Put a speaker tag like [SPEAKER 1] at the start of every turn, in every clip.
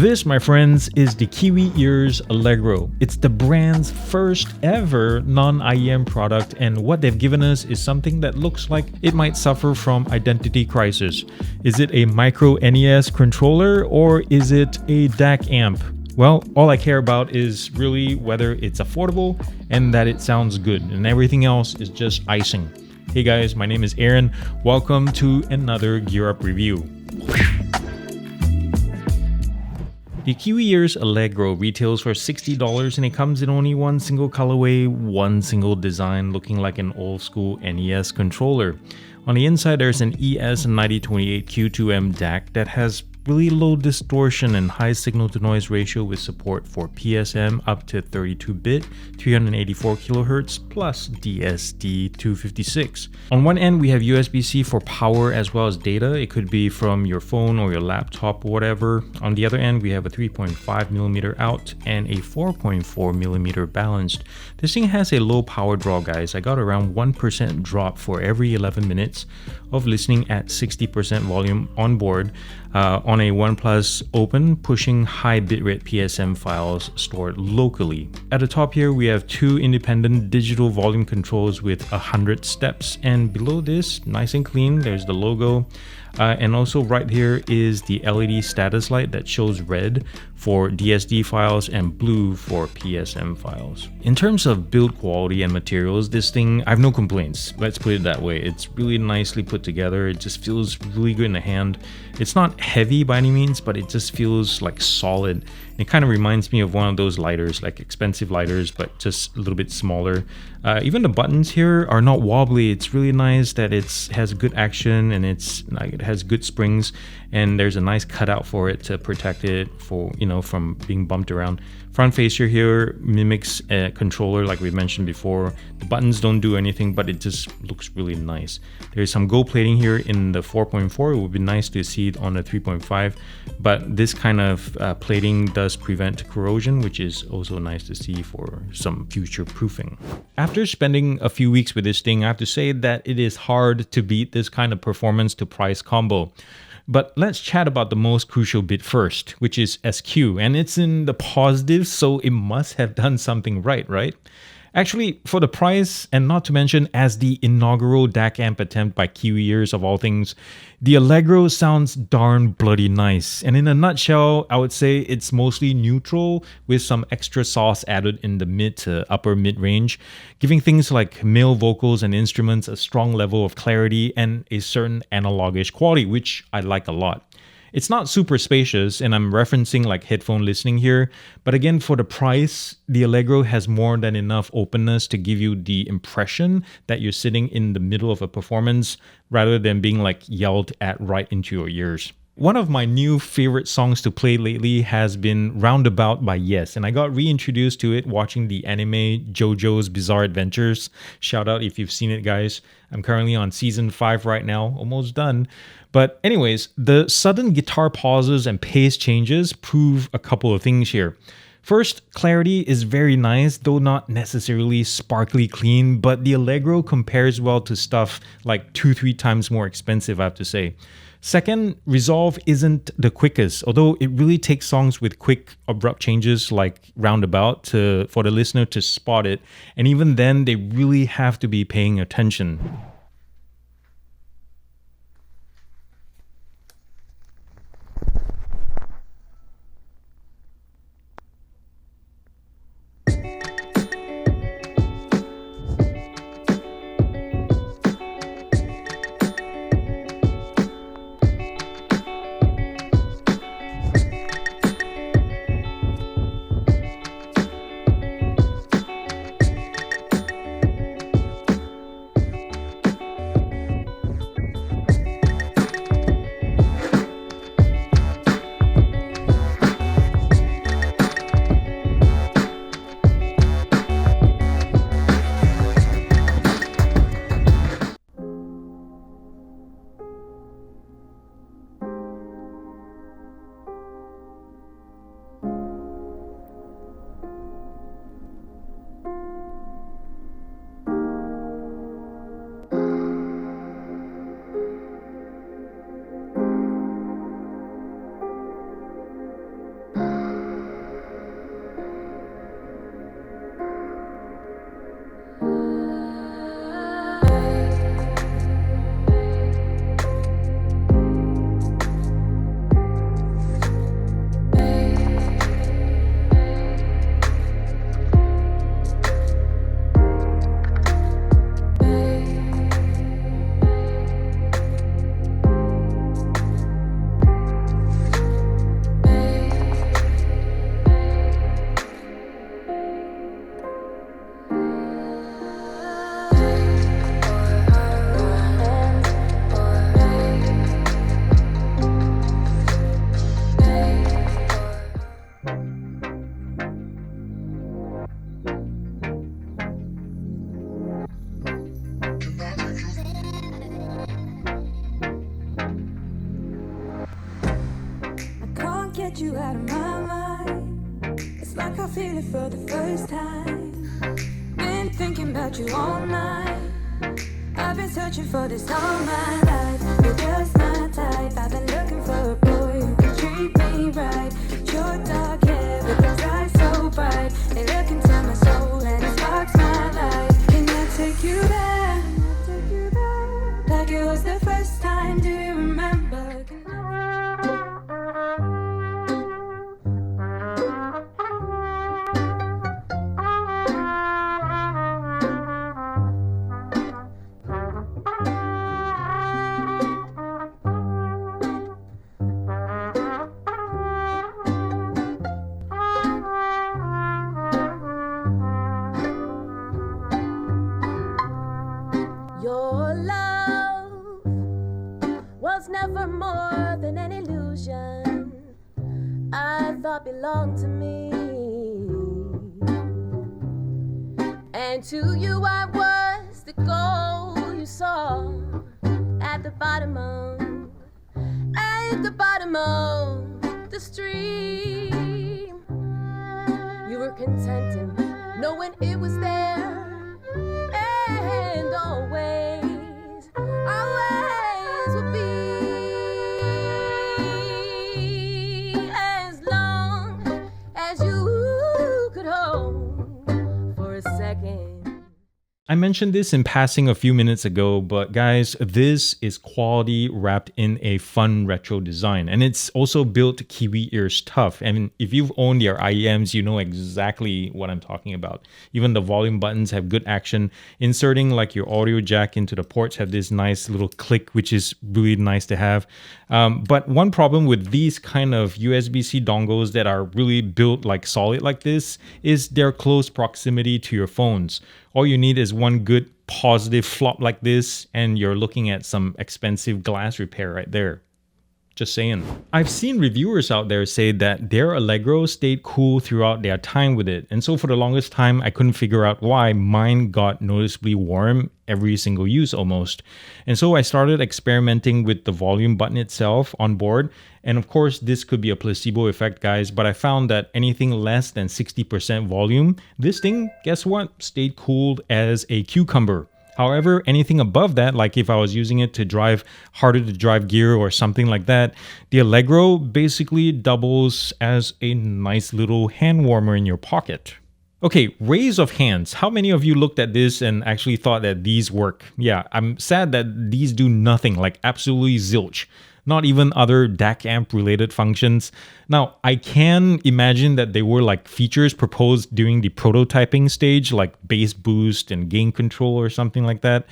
[SPEAKER 1] This, my friends, is the Kiwi Ears ALLEGRO. It's the brand's first ever non-IEM product, and what they've given us is something that looks like it might suffer from identity crisis. Is it a micro NES controller or is it a DAC amp? Well, all I care about is really whether it's affordable and that it sounds good, and everything else is just icing. Hey guys, my name is Aaron. Welcome to another Gear Up review. The Kiwi Ears ALLEGRO retails for $60 and it comes in only one single colorway, one single design, looking like an old school NES controller. On the inside there's an ES9028 Q2M DAC that has really low distortion and high signal to noise ratio with support for PSM up to 32-bit, 384 kHz plus DSD256. On one end we have USB-C for power as well as data. It could be from your phone or your laptop or whatever. On the other end we have a 3.5mm out and a 4.4mm balanced. This thing has a low power draw, guys. I got around 1% drop for every 11 minutes of listening at 60% volume on board. On a OnePlus Open, pushing high bitrate PSM files stored locally. At the top here we have two independent digital volume controls with 100 steps, and below this, nice and clean, there's the logo. And also right here is the LED status light that shows red for DSD files and blue for PSM files. In terms of build quality and materials, this thing, I have no complaints. Let's put it that way. It's really nicely put together. It just feels really good in the hand. It's not heavy by any means, but it just feels like solid. It kind of reminds me of one of those lighters, like expensive lighters, but just a little bit smaller. Even the buttons here are not wobbly. It's really nice that it has good action and it has good springs, and there's a nice cutout for it to protect it from being bumped around. Front facer here mimics a controller like we mentioned before. The buttons don't do anything, but it just looks really nice. There's some gold plating here in the 4.4. It would be nice to see it on the 3.5, but this kind of plating does prevent corrosion, which is also nice to see for some future proofing. After spending a few weeks with this thing, I have to say that it is hard to beat this kind of performance to price combo. But let's chat about the most crucial bit first, which is SQ, and it's in the positive, so it must have done something right? Actually, for the price, and not to mention as the inaugural DAC amp attempt by Kiwi Ears of all things, the ALLEGRO sounds darn bloody nice. And in a nutshell, I would say it's mostly neutral with some extra sauce added in the mid to upper mid range, giving things like male vocals and instruments a strong level of clarity and a certain analogish quality, which I like a lot. It's not super spacious, and I'm referencing like headphone listening here, but again, for the price, the ALLEGRO has more than enough openness to give you the impression that you're sitting in the middle of a performance rather than being like yelled at right into your ears. One of my new favorite songs to play lately has been Roundabout by Yes, and I got reintroduced to it watching the anime JoJo's Bizarre Adventures. Shout out if you've seen it, guys. I'm currently on season 5 right now, almost done. But anyways, the sudden guitar pauses and pace changes prove a couple of things here. First, clarity is very nice, though not necessarily sparkly clean, but the ALLEGRO compares well to stuff like 2-3 times more expensive, I have to say. Second, resolve isn't the quickest, although it really takes songs with quick, abrupt changes like Roundabout for the listener to spot it, and even then, they really have to be paying attention.
[SPEAKER 2] my mind. It's like I feel it for the first time. Been thinking about you all night. I've been searching for this all my life. You're just my type. I've been looking for a boy who can treat me right. Your dark hair with those eyes so bright. They look into my soul and it sparks my life. Can I take you there? Like it was the first time. Do you remember?
[SPEAKER 3] Your love was never more than an illusion I thought belonged to me. And to you I was the goal you saw at the bottom of the stream. You were content in knowing it was there. And always will be, as long as you could hold for a second.
[SPEAKER 1] I mentioned this in passing a few minutes ago, but guys, this is quality wrapped in a fun retro design, and it's also built Kiwi Ears tough. And if you've owned your IEMs, you know exactly what I'm talking about. Even the volume buttons have good action. Inserting like your audio jack into the ports have this nice little click, which is really nice to have. But one problem with these kind of USB-C dongles that are really built like solid like this is their close proximity to your phones. All you need is one good positive flop like this, and you're looking at some expensive glass repair right there. Just saying. I've seen reviewers out there say that their Allegro stayed cool throughout their time with it. And so for the longest time, I couldn't figure out why mine got noticeably warm every single use almost. And so I started experimenting with the volume button itself on board. And of course, this could be a placebo effect, guys, but I found that anything less than 60% volume, this thing, guess what, stayed cooled as a cucumber. However, anything above that, like if I was using it to drive harder to drive gear or something like that, the Allegro basically doubles as a nice little hand warmer in your pocket. Okay, raise of hands. How many of you looked at this and actually thought that these work? Yeah, I'm sad that these do nothing, like absolutely zilch. Not even other DAC amp related functions. Now, I can imagine that they were like features proposed during the prototyping stage, like bass boost and gain control or something like that.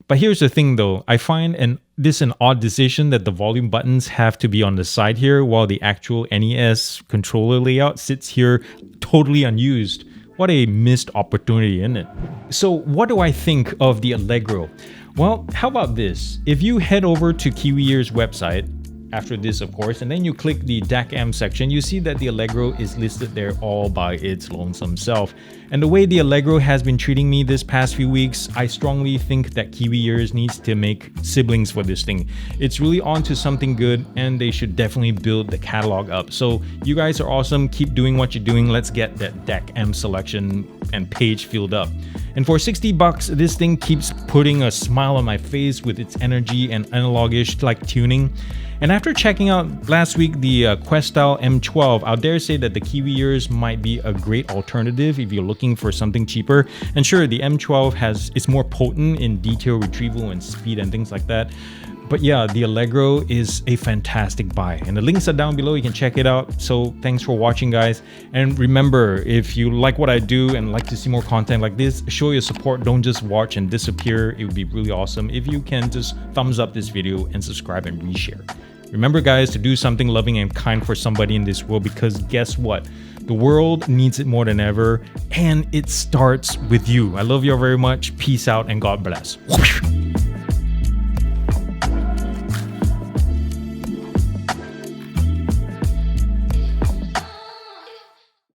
[SPEAKER 1] But here's the thing though, I find this an odd decision that the volume buttons have to be on the side here while the actual NES controller layout sits here totally unused. What a missed opportunity, isn't it? So what do I think of the Allegro? Well, how about this? If you head over to Kiwi Ears website, after this of course, and then you click the DAC amp section, you see that the Allegro is listed there all by its lonesome self. And the way the Allegro has been treating me this past few weeks, I strongly think that Kiwi Ears needs to make siblings for this thing. It's really on to something good, and they should definitely build the catalog up. So you guys are awesome, keep doing what you're doing, let's get that DAC amp selection and page filled up. And for 60 bucks, this thing keeps putting a smile on my face with its energy and analogish like tuning. And after checking out last week the Questyle M12, I'll dare say that the Kiwi Ears might be a great alternative if you're looking for something cheaper. And sure, the M12 it's more potent in detail retrieval and speed and things like that. But yeah, the Allegro is a fantastic buy, and the links are down below, you can check it out. So thanks for watching, guys, and remember, if you like what I do and like to see more content like this, show your support. Don't just watch and disappear. It would be really awesome if you can just thumbs up this video and subscribe and reshare. Remember, guys, to do something loving and kind for somebody in this world, because guess what? The world needs it more than ever, and it starts with you. I love you all very much. Peace out and God bless.